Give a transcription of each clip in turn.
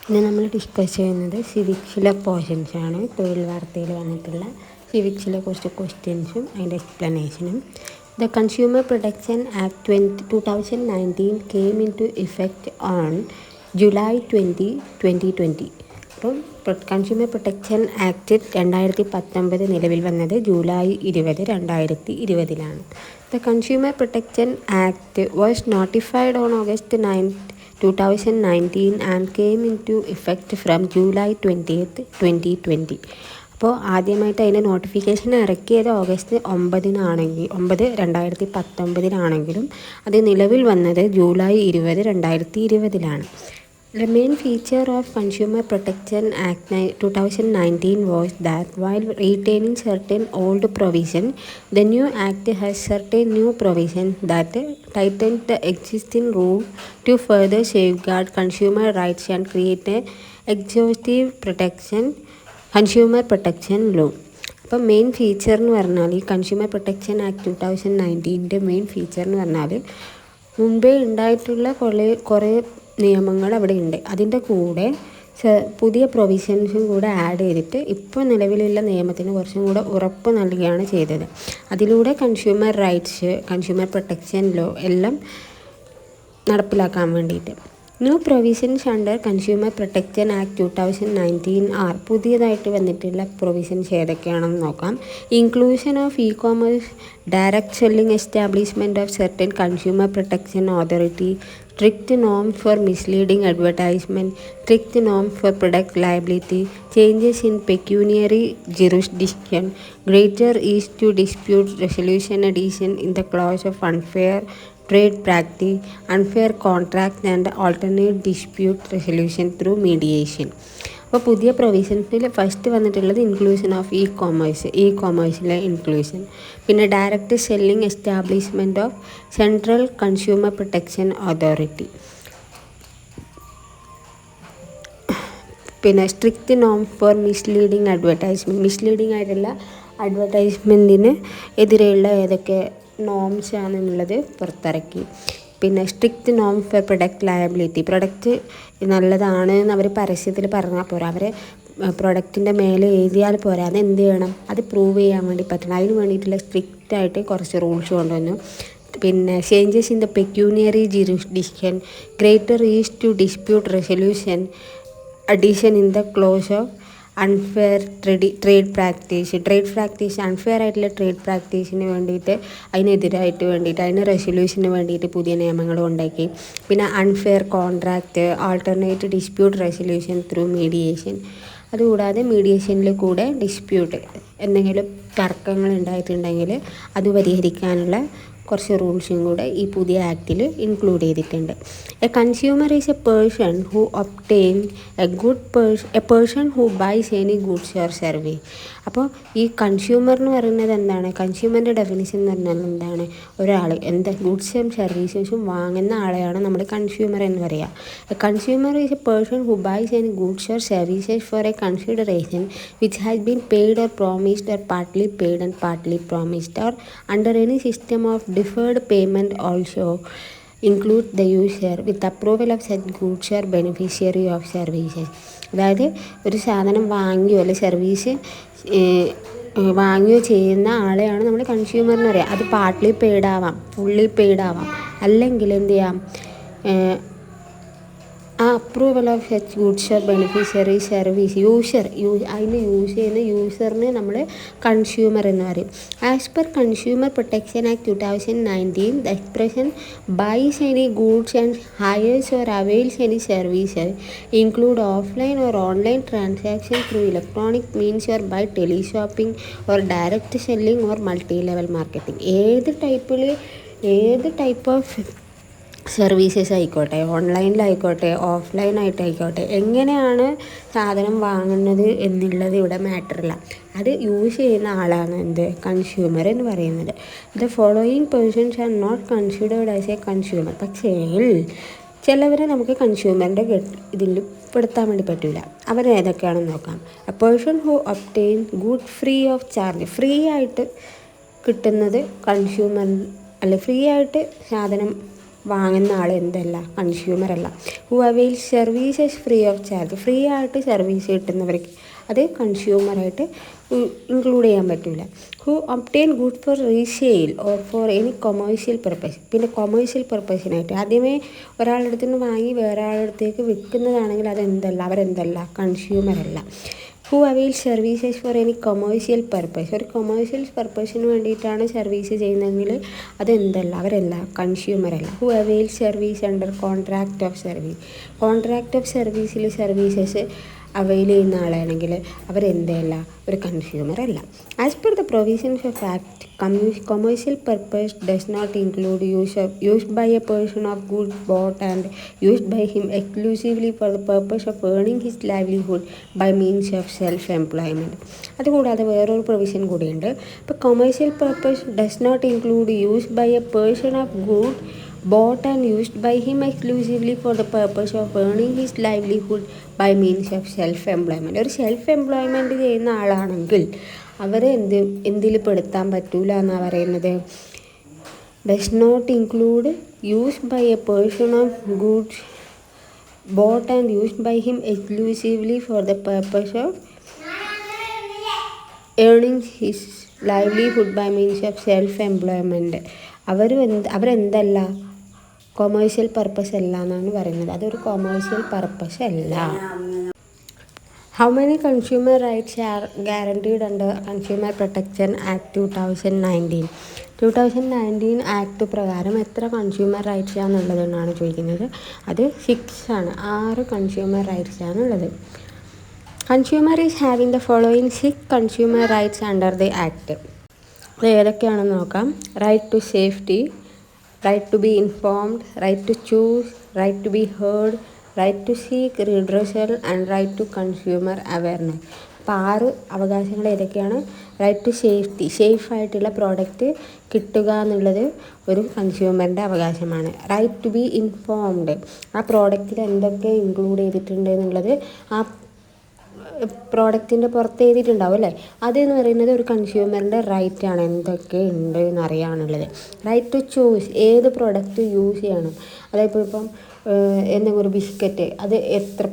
ഇന്ന് നമ്മൾ ഡിസ്കസ് ചെയ്യുന്നത് സിവിക്സിലെ പോർഷൻസാണ്. തൊഴിൽ വാർത്തയിൽ വന്നിട്ടുള്ള സിവിക്സിലെ കുറച്ച് ക്വസ്റ്റ്യൻസും അതിൻ്റെ എക്സ്പ്ലനേഷനും. The consumer protection act 2019 came into effect on July 2020. അപ്പം കൺസ്യൂമർ പ്രൊട്ടക്ഷൻ ആക്ട് 2019 നിലവിൽ വന്നത് July 20, 2020 the consumer protection act was notified on August 9, 2019 and came into effect from July 20th, 2020. അപ്പോൾ ആദ്യമായിട്ട് അതിൻ്റെ നോട്ടിഫിക്കേഷൻ ഇറക്കിയത് ഓഗസ്റ്റ് 9, 2019 അത് നിലവിൽ വന്നത് July 20, 2020. The main feature of Consumer Protection Act 2019 was that while retaining certain old provisions, the new act has certain new provisions that tighten the existing rule to further safeguard consumer rights and create an exhaustive consumer protection law. അപ്പോൾ main feature എന്ന് പറഞ്ഞാൽ ഈ consumer protection act 2019 main feature എന്ന് പറഞ്ഞാൽ മുൻപേ ഉണ്ടായിട്ടുള്ള കുറേ നിയമങ്ങൾ അവിടെ ഉണ്ട്. അതിൻ്റെ കൂടെ പുതിയ പ്രൊവിഷൻസും കൂടെ ആഡ് ചെയ്തിട്ട് ഇപ്പോൾ നിലവിലുള്ള നിയമത്തിന് കുറച്ചും കൂടെ ഉറപ്പ് നൽകുകയാണ് ചെയ്തത്. അതിലൂടെ consumer rights, consumer protection law എല്ലാം നടപ്പിലാക്കാൻ വേണ്ടിയിട്ട്. New provisions under consumer protection act 2019 are പുതിയതായിട്ട് വന്നിട്ടുള്ള പ്രൊവിഷൻസ് ഏതൊക്കെയാണെന്ന് നോക്കാം. Inclusion of e commerce, direct selling establishment of certain consumer protection authority, strict norms for misleading advertisement, strict norms for product liability, changes in pecuniary jurisdiction, greater ease to dispute resolution addition in the clause of unfair trade practice, unfair contract and alternate dispute resolution through mediation. അപ്പോൾ പുതിയ പ്രൊവിഷൻസിൽ first വന്നിട്ടുള്ളത് inclusion of E കോമേഴ്സിലെ inclusion, പിന്നെ direct selling establishment of central consumer protection authority, പിന്നെ strict നോം four misleading ആയിട്ടുള്ള അഡ്വർടൈസ്മെൻറ്റിന് എതിരെയുള്ള ഏതൊക്കെ norms ആണെന്നുള്ളത് പുറത്തിറക്കി. പിന്നെ സ്ട്രിക്റ്റ് നോം ഫോർ പ്രൊഡക്റ്റ് ലയബിലിറ്റി, പ്രൊഡക്റ്റ് നല്ലതാണ് എന്ന് അവർ പരസ്യത്തിൽ പറഞ്ഞാൽ പോരാ, അവരെ പ്രൊഡക്റ്റിൻ്റെ മേലെ എഴുതിയാൽ പോരാ, അത് എന്ത് ചെയ്യണം, അത് പ്രൂവ് ചെയ്യാൻ വേണ്ടി പറ്റണം. അതിന് വേണ്ടിയിട്ടുള്ള സ്ട്രിക്റ്റായിട്ട് കുറച്ച് റൂൾസ് കൊണ്ടുവന്നു. പിന്നെ changes in the pecuniary jurisdiction, greater ease to dispute resolution, addition in the clause of unfair trade practice unfair ആയിട്ടുള്ള ട്രേഡ് പ്രാക്ടീസിന് വേണ്ടിയിട്ട് അതിന് റെസൊല്യൂഷന് വേണ്ടിയിട്ട് പുതിയ നിയമങ്ങൾ ഉണ്ടാക്കി. പിന്നെ unfair contract, alternate dispute resolution through mediation. അതുകൂടാതെ മീഡിയേഷനിൽ കൂടെ ഡിസ്പ്യൂട്ട് എന്തെങ്കിലും തർക്കങ്ങൾ ഉണ്ടായിട്ടുണ്ടെങ്കിൽ അത് പരിഹരിക്കാനുള്ള കുറച്ച് റൂൾസും കൂടെ ഈ പുതിയ ആക്റ്റിൽ ഇൻക്ലൂഡ് ചെയ്തിട്ടുണ്ട്. A consumer is a person who obtain a person who buys any goods or service. അപ്പോൾ ഈ കൺസ്യൂമർ എന്ന് പറയുന്നത് എന്താണ്, കൺസ്യൂമറിൻ്റെ ഡെഫിനിഷൻ എന്ന് പറഞ്ഞാൽ എന്താണ്, ഒരാൾ ഗുഡ്സും സർവീസസും വാങ്ങുന്ന ആളെയാണ് നമ്മൾ കൺസ്യൂമർ എന്ന് പറയുക. A consumer is a person who buys any goods or services for a consideration which has been paid or promised or partly paid and partly promised or under any system of deferred payment also include the user with approval of such goods or beneficiary of services. അതായത് ഒരു സാധനം വാങ്ങിയോ അല്ലെങ്കിൽ service വാങ്ങുകയോ ചെയ്യുന്ന ആളെയാണ് നമ്മൾ consumer എന്ന് പറയുക. അത് പാർട്ട്ലി പെയ്ഡ് ആവാം, ഫുള്ളി പെയ്ഡ് ആവാം, അല്ലെങ്കിൽ എന്ത് ചെയ്യാം, ആ approval of such goods or beneficiary service അതിന് യൂസ് ചെയ്യുന്ന യൂസറിന് നമ്മൾ കൺസ്യൂമർ എന്ന് പറയും. As per consumer protection act 2019 the expression buys any goods and hires or avails any services include offline or online transaction through electronic means or by teleshopping or direct selling or multi level marketing. ഏത് type of services ആയിക്കോട്ടെ, ഓൺലൈനിലായിക്കോട്ടെ ഓഫ്ലൈനായിട്ടായിക്കോട്ടെ, എങ്ങനെയാണ് സാധനം വാങ്ങുന്നത് എന്നുള്ളത് ഇവിടെ മാറ്ററില്ല. അത് use ചെയ്യുന്ന ആളാണ് കൺസ്യൂമർ എന്ന് പറയുന്നത്. The following persons are not considered as a consumer. പക്ഷേ ചിലവരെ നമുക്ക് കൺസ്യൂമറിൻ്റെ ഇതിൽ പെടുത്താൻ വേണ്ടി പറ്റില്ല. അവരേതൊക്കെയാണെന്ന് നോക്കാം. A person who obtain good free of charge, free ആയിട്ട് കിട്ടുന്നത് കൺസ്യൂമർ ഫ്രീ ആയിട്ട് സാധനം വാങ്ങുന്ന ആൾ എന്തല്ല, കൺസ്യൂമർ അല്ല. Who avail services free of charge, free ആയിട്ട് സർവീസ് കിട്ടുന്നവർക്ക് അത് കൺസ്യൂമറായിട്ട് ഇൻക്ലൂഡ് ചെയ്യാൻ പറ്റില്ല. Who obtain good for resale or for any commercial purpose, പിന്നെ കൊമേഴ്ഷ്യൽ പർപ്പസിനായിട്ട് ആദ്യമേ ഒരാളുടെ അടുത്ത് നിന്ന് വാങ്ങി വേറെ ആളുടെ അടുത്തേക്ക് വിൽക്കുന്നതാണെങ്കിൽ അതെന്തല്ല, അവരെന്തല്ല, കൺസ്യൂമർ അല്ല. Who avail services for any commercial purpose, ഒരു കൊമേഴ്ഷ്യൽ പർപ്പസിന് വേണ്ടിയിട്ടാണ് സർവീസ് ചെയ്യുന്നതെങ്കിൽ അതെന്തല്ല, അവരല്ല, കൺസ്യൂമർ അല്ല. Who avail service under contract of service, contract of സർവീസിൽ സർവീസസ് അവെയിൽ ചെയ്യുന്ന ആളാണെങ്കിൽ അവരെന്തല്ല, ഒരു കൺസ്യൂമർ അല്ല. As per the provisions of act, commercial purpose does not include used by a person of goods bought and used by him exclusively for the purpose of earning his livelihood by means of self-employment. അതുകൂടാതെ വേറൊരു provision കൂടിയുണ്ട്. ഇപ്പോൾ commercial purpose does not include used by a person of good bought and used by him exclusively for the purpose of earning his livelihood by means of self-employment. ഒരു self employment ചെയ്യുന്ന ആളാണെങ്കിൽ അവരെ എന്തിൽ പെടുത്താൻ പറ്റൂല എന്നാണ് പറയുന്നത്. Does not include used by a person of goods bought and used by him exclusively for the purpose of earning his livelihood by means of self-employment. അവരെന്തല്ല, commercial purpose അല്ല എന്നാണ് പറയുന്നത്. അതൊരു കൊമേഴ്ഷ്യൽ പർപ്പസ് അല്ല. How many consumer rights are guaranteed under consumer protection act 2019? 2019 act പ്രകാരം എത്ര consumer rights ആണെന്നുള്ളതെന്നാണ് ചോദിക്കുന്നത്. അത് 6 ആണ്, 6 കൺസ്യൂമർ റൈറ്റ്സ് ആണുള്ളത്. Consumer is having the following 6 consumer rights under the act. അത് ഏതൊക്കെയാണെന്ന് നോക്കാം. Right to safety, right to be informed, right to choose, right to be heard, right to seek redressal and right to consumer awareness. അപ്പോൾ 6 അവകാശങ്ങൾ ഏതൊക്കെയാണ്? Right to safety, സേഫായിട്ടുള്ള product കിട്ടുക എന്നുള്ളത് ഒരു കൺസ്യൂമറിൻ്റെ അവകാശമാണ്. റൈറ്റ് ടു ബി ഇൻഫോംഡ്, ആ പ്രോഡക്റ്റിൽ എന്തൊക്കെ include ചെയ്തിട്ടുണ്ട് എന്നുള്ളത് ആ പ്രോഡക്റ്റിൻ്റെ പുറത്ത് എഴുതിയിട്ടുണ്ടാവും അല്ലേ, അതെന്ന് പറയുന്നത് ഒരു കൺസ്യൂമറിൻ്റെ റൈറ്റാണ്, എന്തൊക്കെ ഉണ്ട് എന്നറിയാനുള്ളത്. റൈറ്റ് ടു ചൂസ്, ഏത് പ്രോഡക്റ്റ് യൂസ് ചെയ്യണം. അതായത് ഇപ്പം എന്തെങ്കിലും ഒരു ബിസ്ക്കറ്റ്, അത്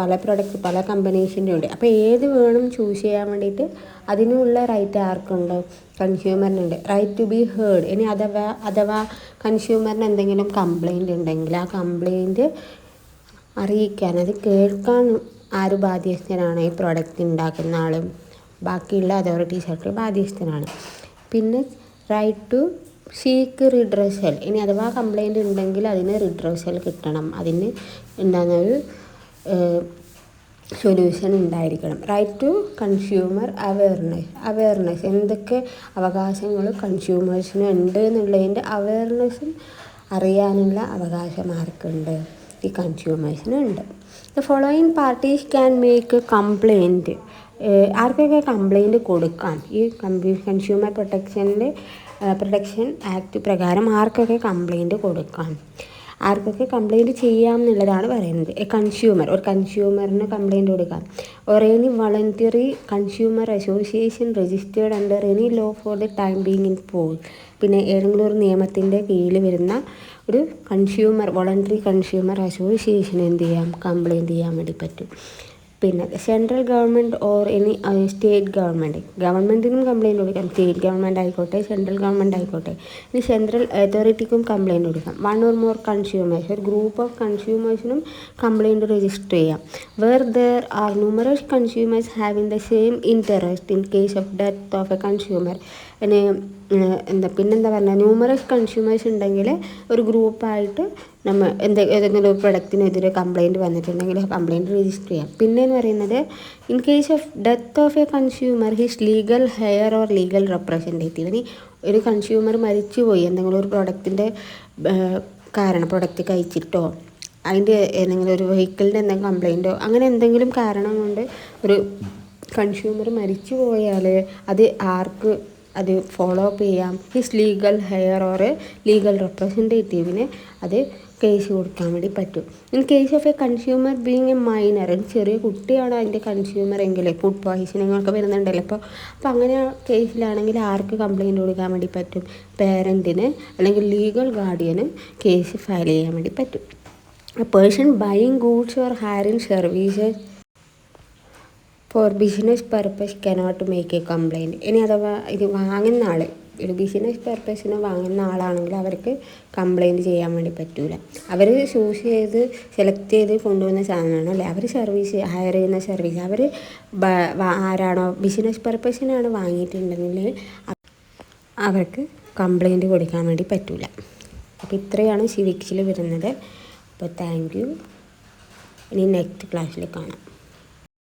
പല പ്രോഡക്റ്റ് പല കമ്പനീസിൻ്റെ ഉണ്ട്. അപ്പോൾ ഏത് വേണം ചൂസ് ചെയ്യാൻ വേണ്ടിയിട്ട് അതിനുള്ള റൈറ്റ് ആർക്കുണ്ട്? കൺസ്യൂമറിനുണ്ട്. റൈറ്റ് ടു ബി ഹേർഡ്, ഇനി അഥവാ കൺസ്യൂമറിന് എന്തെങ്കിലും കംപ്ലൈൻറ്റ് ഉണ്ടെങ്കിൽ ആ കംപ്ലൈൻറ്റ് അറിയിക്കാൻ, അത് കേൾക്കാൻ ആര് ബാധ്യസ്ഥനാണ്? ഈ പ്രോഡക്റ്റ് ഉണ്ടാക്കുന്ന ആളും ബാക്കിയുള്ള അതോറിറ്റീസൊക്കെ ബാധ്യസ്ഥനാണ്. പിന്നെ റൈറ്റ് ടു സീക്ക് റിഡ്രസൽ, ഇനി അഥവാ കംപ്ലൈൻറ്റ് ഉണ്ടെങ്കിൽ അതിന് റിഡ്രസൽ കിട്ടണം, അതിന് ഉണ്ടാകുന്നൊരു സൊല്യൂഷൻ ഉണ്ടായിരിക്കണം. റൈറ്റ് ടു കൺസ്യൂമർ അവെയർനെസ്, എന്തൊക്കെ അവകാശങ്ങൾ കൺസ്യൂമേഴ്സിന് ഉണ്ട് എന്നുള്ളതിൻ്റെ അവെയർനെസ്സും അറിയാനുള്ള അവകാശം ആർക്കുണ്ട്? ഈ കൺസ്യൂമേഴ്സിനുണ്ട്. The following parties can make complaint, ആർക്കൊക്കെ കംപ്ലൈൻറ്റ് കൊടുക്കാം? ഈ കൺസ്യൂമർ പ്രൊട്ടക്ഷൻ ആക്ട് പ്രകാരം ആർക്കൊക്കെ കംപ്ലൈൻറ്റ് കൊടുക്കാം, ആർക്കൊക്കെ കംപ്ലൈൻറ്റ് ചെയ്യാം എന്നുള്ളതാണ് പറയുന്നത്. ഒരു കൺസ്യൂമറിന് കംപ്ലൈൻറ്റ് കൊടുക്കാം. Or any voluntary consumer association registered under any law for the time being in force, പിന്നെ ഏതെങ്കിലും ഒരു നിയമത്തിൻ്റെ കീഴിൽ വരുന്ന ഒരു വോളണ്ടറി കൺസ്യൂമർ അസോസിയേഷന് എന്ത് ചെയ്യാം? കംപ്ലൈൻറ്റ് ചെയ്യാൻ വേണ്ടി പറ്റും. പിന്നെ central government or any state ഗവൺമെൻറ്റിനും കംപ്ലൈൻറ്റ് കൊടുക്കാം. സ്റ്റേറ്റ് ഗവൺമെൻറ് ആയിക്കോട്ടെ, സെൻട്രൽ ഗവൺമെൻറ് ആയിക്കോട്ടെ. ഇനി സെൻട്രൽ അതോറിറ്റിക്കും കംപ്ലൈൻറ്റ് കൊടുക്കാം. 1 or more കൺസ്യൂമേഴ്സ്, ഒരു ഗ്രൂപ്പ് ഓഫ് കൺസ്യൂമേഴ്സിനും കംപ്ലൈൻറ്റ് രജിസ്റ്റർ ചെയ്യാം. Where there are numerous consumers having the same interest in case of death of a consumer. പിന്നെന്താ പറഞ്ഞാൽ, ന്യൂമറസ് കൺസ്യൂമേഴ്സ് ഉണ്ടെങ്കിൽ ഒരു ഗ്രൂപ്പായിട്ട് ഏതെങ്കിലും ഒരു പ്രൊഡക്റ്റിനെതിരെ കംപ്ലൈൻറ്റ് വന്നിട്ടുണ്ടെങ്കിൽ കംപ്ലൈൻറ്റ് രജിസ്റ്റർ ചെയ്യാം. പിന്നെയെന്ന് പറയുന്നത്, in case of death of a consumer his legal heir or legal representative, ഇനി ഒരു കൺസ്യൂമർ മരിച്ചുപോയി, എന്തെങ്കിലും ഒരു പ്രൊഡക്റ്റിൻ്റെ പ്രൊഡക്റ്റ് കഴിച്ചിട്ടോ അതിൻ്റെ ഏതെങ്കിലും ഒരു വെഹിക്കിളിൻ്റെ എന്തെങ്കിലും കംപ്ലൈൻറ്റോ അങ്ങനെ എന്തെങ്കിലും കാരണം കൊണ്ട് ഒരു കൺസ്യൂമർ മരിച്ചു പോയാൽ അത് ആർക്ക് അത് ഫോളോ അപ്പ് ചെയ്യാം? His legal heir or legal റെപ്രസെൻറ്റേറ്റീവിന് അത് കേസ് കൊടുക്കാൻ വേണ്ടി പറ്റും. In case of a consumer being a minor, ഒരു ചെറിയ കുട്ടിയാണ് അതിൻ്റെ കൺസ്യൂമർ എങ്കിൽ, ഫുഡ് പോയിസണിങ്ങൊക്കെ വരുന്നുണ്ടല്ലോ അപ്പോൾ അങ്ങനെ കേസിലാണെങ്കിൽ ആർക്ക് കംപ്ലയിൻറ്റ് കൊടുക്കാൻ വേണ്ടി പറ്റും? പേരൻറ്റിന് അല്ലെങ്കിൽ ലീഗൽ ഗാർഡിയന് കേസ് ഫയൽ ചെയ്യാൻ വേണ്ടി പറ്റും. A person buying goods or hiring services four business purpose cannot make A complaint. ഇനി അഥവാ ഇത് വാങ്ങുന്ന ആൾ ഒരു ബിസിനസ് പർപ്പസിന് വാങ്ങുന്ന ആളാണെങ്കിൽ അവർക്ക് കംപ്ലയിൻറ്റ് ചെയ്യാൻ വേണ്ടി പറ്റില്ല. അവർ ചൂസ് ചെയ്ത് സെലക്ട് ചെയ്ത് കൊണ്ടുവന്ന സാധനമാണ് അല്ലേ, അവർ സർവീസ് ഹയർ ചെയ്യുന്ന സർവീസ് അവർ ആരാണോ ബിസിനസ് പർപ്പസിനാണ് വാങ്ങിയിട്ടുണ്ടെങ്കിൽ അവർക്ക് കംപ്ലയിൻറ്റ് കൊടുക്കാൻ വേണ്ടി പറ്റില്ല. അപ്പോൾ ഇത്രയാണ് സിവിക്സിൽ വരുന്നത്. അപ്പോൾ താങ്ക് യു. ഇനി നെക്സ്റ്റ് ക്ലാസ്സിൽ കാണാം.